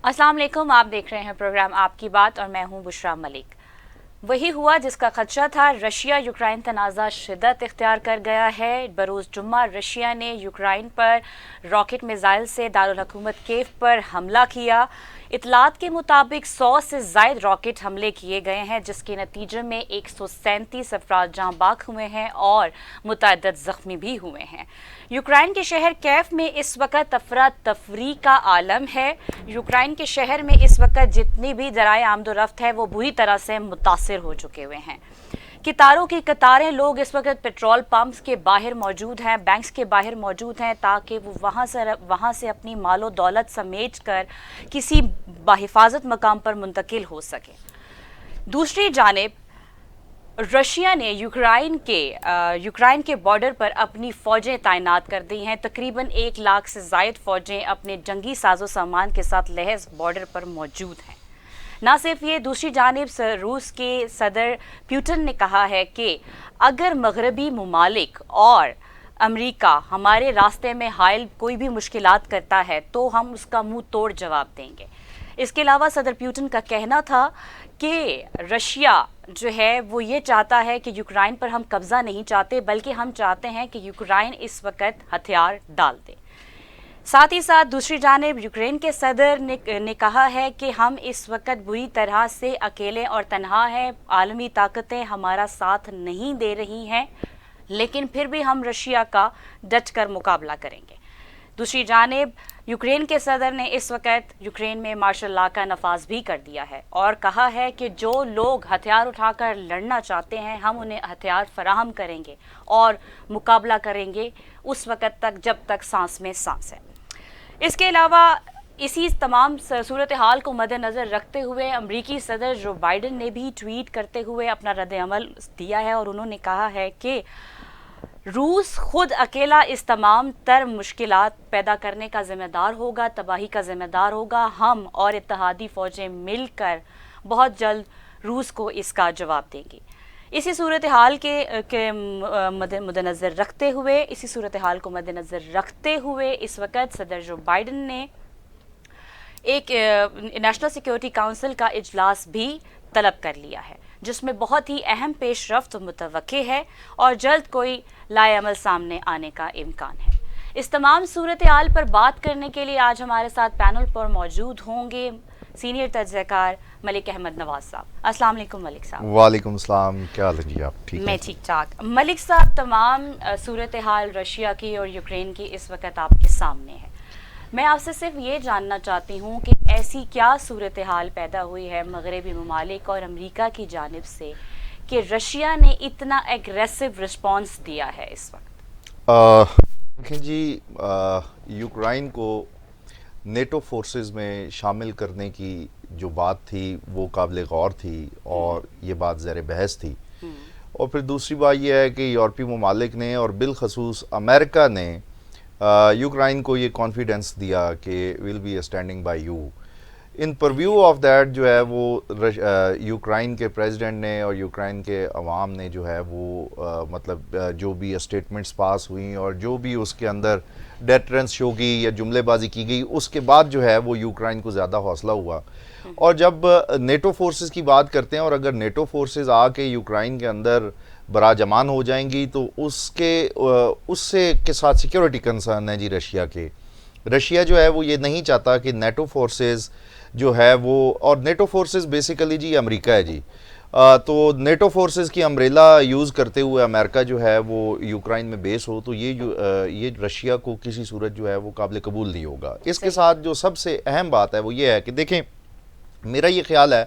अस्सलाम वालेकुम। आप देख रहे हैं प्रोग्राम आपकी बात और मैं हूं बुशरा मलिक। वही हुआ जिसका खदशा था। रशिया यूक्रेन तनाज़ा शिद्दत इख्तियार कर गया है। बरोज़ जुम्मा रशिया ने यूक्रेन पर रॉकेट मिसाइल से दारुल हुकूमत कीव पर हमला किया। इतलात के मुताबिक 100 से ज़ायद रॉकेट हमले किए गए हैं, जिसके नतीजे में 137 अफराद जाँ बाग हुए हैं और मुतअद्दिद ज़ख्मी भी हुए हैं। यूक्रेन के शहर कैफ में इस वक्त अफरा तफरी का आलम है। यूक्रेन के शहर में इस वक्त जितनी भी ज़राए आमदोरफ्त है वो बुरी तरह से मुतासिर हो चुके हुए हैं। कितारों की कतारें लोग इस वक्त पेट्रोल पंप्स के बाहर मौजूद हैं, बैंक्स के बाहर मौजूद हैं, ताकि वो वहाँ से अपनी मालो दौलत समेट कर किसी बाहिफाजत मकाम पर मुंतकिल हो सके। दूसरी जानिब रशिया ने यूक्रेन के बॉर्डर पर अपनी फ़ौजें तैनात कर दी हैं। तकरीबन 1 लाख से ज़ायद फ़ौजें अपने जंगी साजो सामान के साथ लहज़ बॉर्डर पर मौजूद हैं। ना सिर्फ ये, दूसरी जानिब रूस के सदर पुतिन ने कहा है कि अगर मगरबी ममालिक और अमेरिका हमारे रास्ते में हायल कोई भी मुश्किलात करता है तो हम उसका मुंह तोड़ जवाब देंगे। इसके अलावा सदर पुतिन का कहना था कि रशिया जो है वो ये चाहता है कि यूक्रेन पर हम कब्ज़ा नहीं चाहते, बल्कि हम चाहते हैं कि यूक्रेन इस वक्त हथियार डाल दे। साथ ही साथ दूसरी जानिब यूक्रेन के सदर ने कहा है कि हम इस वक्त बुरी तरह से अकेले और तन्हा हैं। आलमी ताकतें हमारा साथ नहीं दे रही हैं, लेकिन फिर भी हम रशिया का डट कर मुकाबला करेंगे। दूसरी जानिब यूक्रेन के सदर ने इस वक्त यूक्रेन में मार्शल लॉ का नफाज भी कर दिया है और कहा है कि जो लोग हथियार उठाकर लड़ना चाहते हैं हम उन्हें हथियार फराहम करेंगे और मुकाबला करेंगे उस वक्त तक जब तक सांस में सांस है। इसके अलावा इसी तमाम सूरत हाल को मद्देनज़र रखते हुए अमरीकी सदर जो बाइडन ने भी ट्वीट करते हुए अपना रद्द-ए-अमल दिया है और उन्होंने कहा है कि रूस खुद अकेला इस तमाम तर मुश्किलात पैदा करने का ज़िम्मेदार होगा, तबाही का ज़िम्मेदार होगा। हम और इत्तेहादी फ़ौजें मिलकर बहुत जल्द रूस को इसका जवाब देंगी। इसी सूरत हाल के मद्देनज़र रखते हुए इस वक्त सदर जो बाइडन ने एक नेशनल सिक्योरिटी काउंसिल का इजलास भी तलब कर लिया है, जिसमें बहुत ही अहम पेशरफ्त मुतवक्के है और जल्द कोई लाएअमल सामने आने का इम्कान है। इस तमाम सूरत हाल पर बात करने के लिए आज हमारे साथ पैनल पर मौजूद होंगे सीनियर तजज़ियाकार मलिक अहमद नवाज साहब। अस्सलाम वालेकुम मलिक साहब। वालेकुम सलाम, क्या हाल है जी? आप ठीक हैं? मैं ठीक ठाक। मलिक साहब, तमाम सूरत हाल रशिया की और यूक्रेन की इस वक्त आपके सामने है। मैं आपसे सिर्फ ये जानना चाहती हूँ कि ऐसी क्या सूरत हाल पैदा हुई है मगरबी ममालिक और अमेरिका की जानिब से कि रशिया ने इतना एग्रेसिव रिस्पॉन्स दिया है इस वक्त? देखें जी, यूक्रेन को नेटो फोर्सेस में शामिल करने की जो बात थी वो काबिल गौर थी और ये बात ज़ेर बहस थी। और फिर दूसरी बात यह है कि यूरोपीय ममालिक ने और बिलखसूस अमेरिका ने यूक्रेन को ये कॉन्फिडेंस दिया कि will be standing bye you. In purview of that जो है वो यूक्रेन के प्रेसिडेंट ने और यूक्रेन के अवाम ने जो है वो जो भी स्टेटमेंट्स पास हुई और जो भी उसके अंदर डेटरेंस शो की या जुमलेबाजी की गई, उसके बाद जो है वो यूक्रेन को ज़्यादा हौसला हुआ। और जब नेटो फोर्सेस की बात करते हैं और अगर नेटो फोर्सेस आके यूक्रेन के अंदर बराजमान हो जाएंगी तो उससे के साथ सिक्योरिटी कंसर्न है जी रशिया के। रशिया जो है वो ये नहीं चाहता कि नेटो फोर्सेस जो है वो, और नेटो फोर्सेस बेसिकली जी अमेरिका है जी, तो नेटो फोर्सेस की अम्ब्रेला यूज़ करते हुए अमेरिका जो है वो यूक्रेन में बेस हो, तो ये रशिया को किसी सूरत जो है वो काबिल कबूल नहीं होगा। इसके साथ जो सबसे अहम बात है वो ये है कि देखें, मेरा ये ख्याल है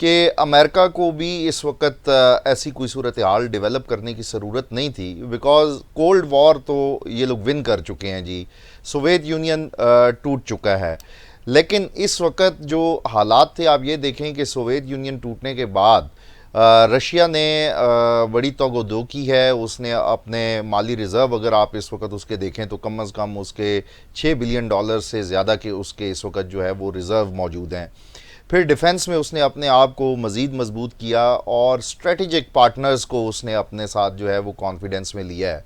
कि अमेरिका को भी इस वक्त ऐसी कोई सूरत हाल डेवलप करने की ज़रूरत नहीं थी, बिकॉज़ कोल्ड वॉर तो ये लोग विन कर चुके हैं जी, सोवियत यूनियन टूट चुका है। लेकिन इस वक्त जो हालात थे, आप ये देखें कि सोवियत यूनियन टूटने के बाद रशिया ने बड़ी तोगोदो की है। उसने अपने माली रिज़र्व अगर आप इस वक्त उसके देखें तो कम अज़ कम उसके $6 बिलियन से ज़्यादा के उसके इस वक्त जो है वो रिज़र्व मौजूद हैं। फिर डिफेंस में उसने अपने आप को मज़ीद मजबूत किया और स्ट्रेटेजिक पार्टनर्स को उसने अपने साथ जो है वो कॉन्फिडेंस में लिया है।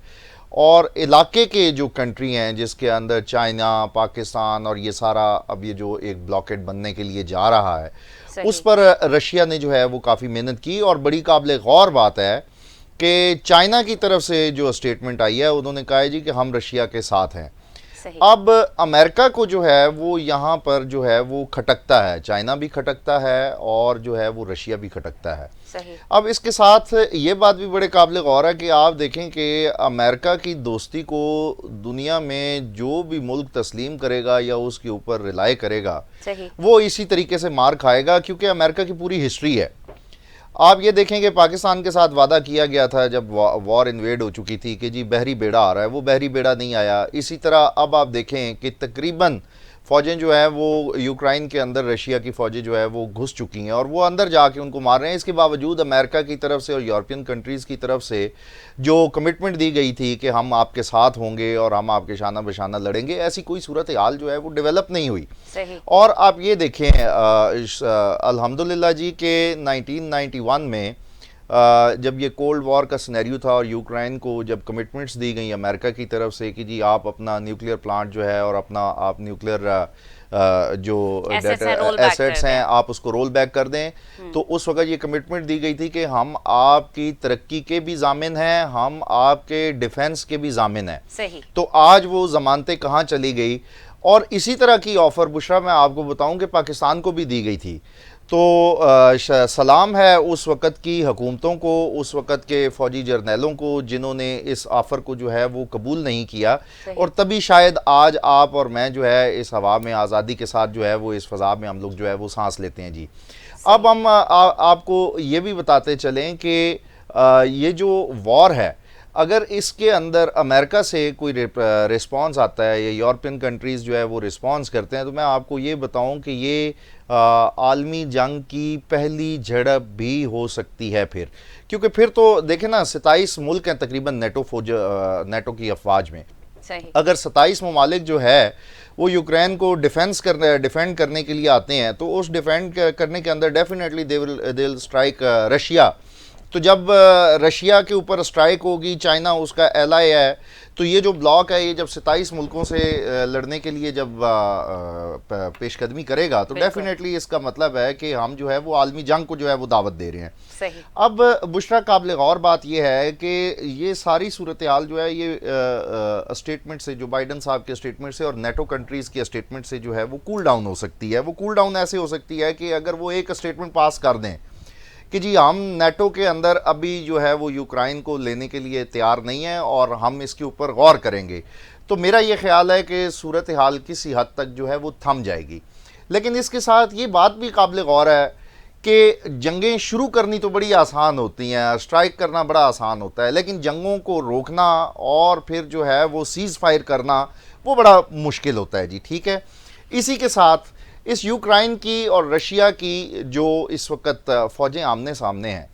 और इलाके के जो कंट्री हैं जिसके अंदर चाइना, पाकिस्तान और ये सारा अब ये जो एक ब्लॉकेट बनने के लिए जा रहा है, उस पर रशिया ने जो है वो काफ़ी मेहनत की। और बड़ी काबिल गौर बात है कि चाइना की तरफ से जो स्टेटमेंट आई है, उन्होंने कहा है जी कि हम रशिया के साथ हैं। अब अमेरिका को जो है वो यहाँ पर जो है वो खटकता है, चाइना भी खटकता है और जो है वो रशिया भी खटकता है। सही। अब इसके साथ ये बात भी बड़े काबिल गौर है कि आप देखें कि अमेरिका की दोस्ती को दुनिया में जो भी मुल्क तस्लीम करेगा या उसके ऊपर रिलाय करेगा, सही। वो इसी तरीके से मार खाएगा, क्योंकि अमेरिका की पूरी हिस्ट्री है। आप ये देखें कि पाकिस्तान के साथ वादा किया गया था जब वॉर इन्वेड हो चुकी थी कि जी बहरी बेड़ा आ रहा है, वो बहरी बेड़ा नहीं आया। इसी तरह अब आप देखें कि तकरीबन फ़ौजें जो हैं वो यूक्रेन के अंदर, रशिया की फ़ौजें जो है वो घुस चुकी हैं और वो अंदर जाके उनको मार रहे हैं। इसके बावजूद अमेरिका की तरफ से और यूरोपियन कंट्रीज़ की तरफ से जो कमिटमेंट दी गई थी कि हम आपके साथ होंगे और हम आपके शाना बशाना लड़ेंगे, ऐसी कोई सूरत हाल जो है वो डेवलप नहीं हुई। सही। और आप ये देखें अल्हम्दुलिल्लाह जी के 1991 में जब ये कोल्ड वॉर का सिनेरियो था और यूक्रेन को जब कमिटमेंट्स दी गई अमेरिका की तरफ से कि जी आप अपना न्यूक्लियर प्लांट जो है और अपना आप न्यूक्लियर जो एसेट्स हैं आप उसको रोल बैक कर दें, तो उस वक्त ये कमिटमेंट दी गई थी कि हम आपकी तरक्की के भी जामिन हैं, हम आपके डिफेंस के भी जामिन हैं। सही। तो आज वो जमानतें कहाँ चली गई। और इसी तरह की ऑफ़र बुशरा मैं आपको बताऊं कि पाकिस्तान को भी दी गई थी। तो सलाम है उस वक़्त की हुकूमतों को, उस वक़्त के फ़ौजी जर्नैलों को जिन्होंने इस ऑफ़र को जो है वो कबूल नहीं किया, और तभी शायद आज आप और मैं जो है इस हवा में आज़ादी के साथ जो है वो इस फ़ज़ा में हम लोग जो है वो सांस लेते हैं जी। अब हम आपको ये भी बताते चलें कि ये जो वॉर है, अगर इसके अंदर अमेरिका से कोई रिस्पांस आता है या यूरोपियन कंट्रीज़ जो है वो रिस्पांस करते हैं, तो मैं आपको ये बताऊं कि ये आलमी जंग की पहली झड़प भी हो सकती है फिर, क्योंकि फिर तो देखें ना 27 मुल्क हैं तकरीबन नेटो की अफवाज में। सही। अगर 27 ममालिक जो है वो यूक्रेन को डिफेंड करने के लिए आते हैं, तो उस डिफेंड करने के अंदर definitely they will strike Russia. तो जब रशिया के ऊपर स्ट्राइक होगी, चाइना उसका एलाई है, तो ये जो ब्लॉक है ये जब 27 मुल्कों से लड़ने के लिए जब पेशकदमी करेगा, तो डेफिनेटली इसका मतलब है कि हम जो है वो आलमी जंग को जो है वो दावत दे रहे हैं। सही। अब बुशरा काबिल गौर बात ये है कि ये सारी सूरत हाल जो है ये स्टेटमेंट से, जो बाइडन साहब के स्टेटमेंट से और नेटो कंट्रीज़ के स्टेटमेंट से जो है वो कूल डाउन हो सकती है। वो कूल डाउन ऐसे हो सकती है कि अगर वो एक स्टेटमेंट पास कर दें कि जी हम नेटो के अंदर अभी जो है वो यूक्रेन को लेने के लिए तैयार नहीं है और हम इसके ऊपर गौर करेंगे, तो मेरा ये ख्याल है कि सूरत हाल किसी हद तक जो है वो थम जाएगी। लेकिन इसके साथ ये बात भी काबिल गौर है कि जंगें शुरू करनी तो बड़ी आसान होती हैं, स्ट्राइक करना बड़ा आसान होता है, लेकिन जंगों को रोकना और फिर जो है वो सीज़ फायर करना वो बड़ा मुश्किल होता है जी। ठीक है, इसी के साथ इस यूक्रेन की और रशिया की जो इस वक्त फ़ौजें आमने सामने हैं,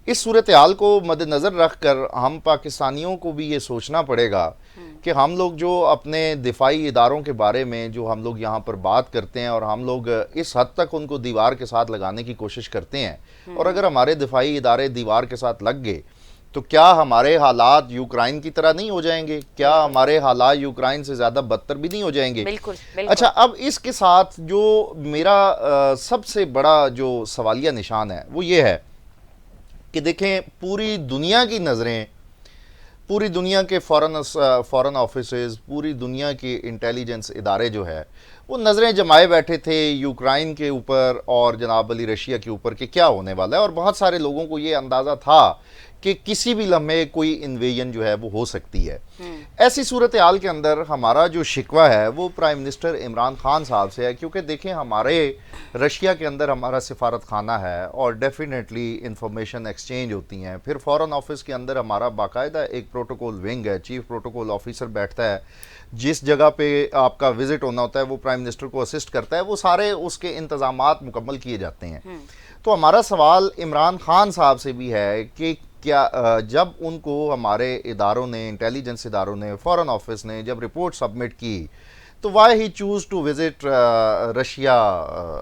इस सूरत हाल को मद्देनज़र रख कर हम पाकिस्तानियों को भी ये सोचना पड़ेगा कि हम लोग जो अपने दिफाई इदारों के बारे में जो हम लोग यहाँ पर बात करते हैं और हम लोग इस हद तक उनको दीवार के साथ लगाने की कोशिश करते हैं, और अगर हमारे दिफाई इदारे दीवार के साथ लग गए तो क्या हमारे हालात यूक्रेन की तरह नहीं हो जाएंगे? क्या हमारे हालात यूक्रेन से ज़्यादा बदतर भी नहीं हो जाएंगे? बिल्कुल, बिल्कुल। अच्छा, अब इसके साथ जो मेरा सबसे बड़ा जो सवालिया निशान है वो ये है कि देखें पूरी दुनिया की नज़रें, पूरी दुनिया के फ़ॉरेन ऑफिसेज़, पूरी दुनिया के इंटेलिजेंस इदारे जो है वो नज़रें जमाए बैठे थे यूक्रेन के ऊपर और जनाब अली रशिया के ऊपर कि क्या होने वाला है, और बहुत सारे लोगों को ये अंदाज़ा था कि किसी भी लम्हे कोई इन्वेजन जो है वो हो सकती है। ऐसी सूरत हाल के अंदर हमारा जो शिकवा है वो प्राइम मिनिस्टर इमरान खान साहब से है, क्योंकि देखें हमारे रशिया के अंदर हमारा सिफारत खाना है और डेफिनेटली इंफॉर्मेशन एक्सचेंज होती हैं। फिर फ़ॉरेन ऑफिस के अंदर हमारा बाकायदा एक प्रोटोकॉल विंग है, चीफ प्रोटोकॉल ऑफिसर बैठता है, जिस जगह पे आपका विज़िट होना होता है वो प्राइम मिनिस्टर को असिस्ट करता है, वो सारे उसके इंतज़ामात मुकम्मल किए जाते हैं। तो हमारा सवाल इमरान खान साहब से भी है कि क्या जब उनको हमारे इदारों ने, इंटेलिजेंस इदारों ने, फ़ॉरेन ऑफिस ने जब रिपोर्ट सबमिट की, तो why he choose to visit Russia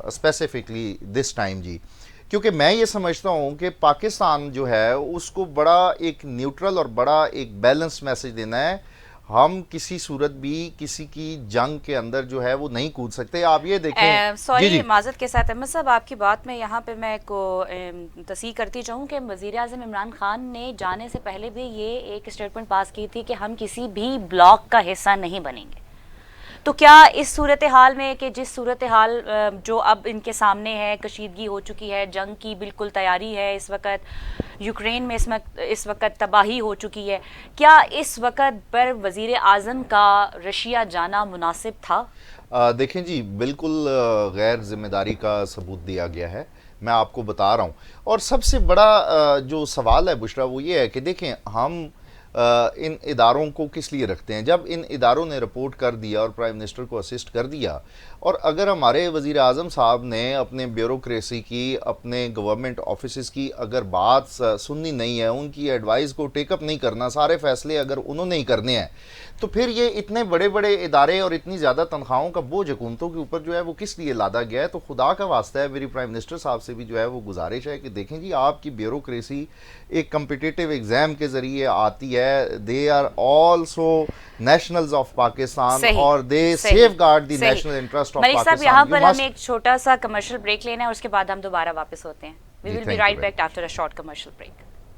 specifically this time जी? क्योंकि मैं ये समझता हूँ कि पाकिस्तान जो है उसको बड़ा एक न्यूट्रल और बड़ा एक बैलेंस मैसेज देना है। हम किसी सूरत भी किसी की जंग के अंदर जो है वो नहीं कूद सकते। आप ये देखें। जी सॉरी जी माजरत के साथ अहमद साहब, आपकी बात में यहाँ पे मैं को तस्दीक करती चाहूँ कि वज़ीर आज़म इमरान खान ने जाने से पहले भी ये एक स्टेटमेंट पास की थी कि हम किसी भी ब्लॉक का हिस्सा नहीं बनेंगे। तो क्या इस सूरत हाल में, कि जिस सूरत हाल जो अब इनके सामने है, कशीदगी हो चुकी है, जंग की बिल्कुल तैयारी है इस वक्त, यूक्रेन में इस वक्त तबाही हो चुकी है, क्या इस वक्त पर वज़ीर आज़म का रशिया जाना मुनासिब था? देखें जी, बिल्कुल गैर जिम्मेदारी का सबूत दिया गया है, मैं आपको बता रहा हूँ। और सबसे बड़ा जो सवाल है बुशरा वो ये है कि देखें, हम इन इदारों को किस लिए रखते हैं। जब इन इदारों ने रिपोर्ट कर दिया और प्राइम मिनिस्टर को असिस्ट कर दिया, और अगर हमारे वज़ीर आज़म साहब ने अपने ब्यूरोक्रेसी की, अपने गवर्नमेंट ऑफिस की अगर बात सुननी नहीं है, उनकी एडवाइस को टेकअप नहीं करना, सारे फैसले अगर उन्होंने ही करने हैं, तो फिर ये इतने बड़े बड़े इदारे और इतनी ज़्यादा तनख्वाहों का बोझ हुकूमतों के ऊपर जो है वो किस लिए लादा गया है। तो खुदा का वास्ता है, मेरी प्राइम मिनिस्टर साहब से भी जो है वो गुजारिश है कि देखें जी, आपकी ब्यूरोक्रेसी एक कम्पिटिटिव एग्ज़ाम के ज़रिए आती है। They are also nationals of Pakistan और they safeguard the national interest of Malik साहब, पाकिस्तान। यहाँ पर हमें एक छोटा सा कमर्शियल ब्रेक लेना है, उसके बाद हम दोबारा वापस होते हैं। We will be right back after a short commercial break.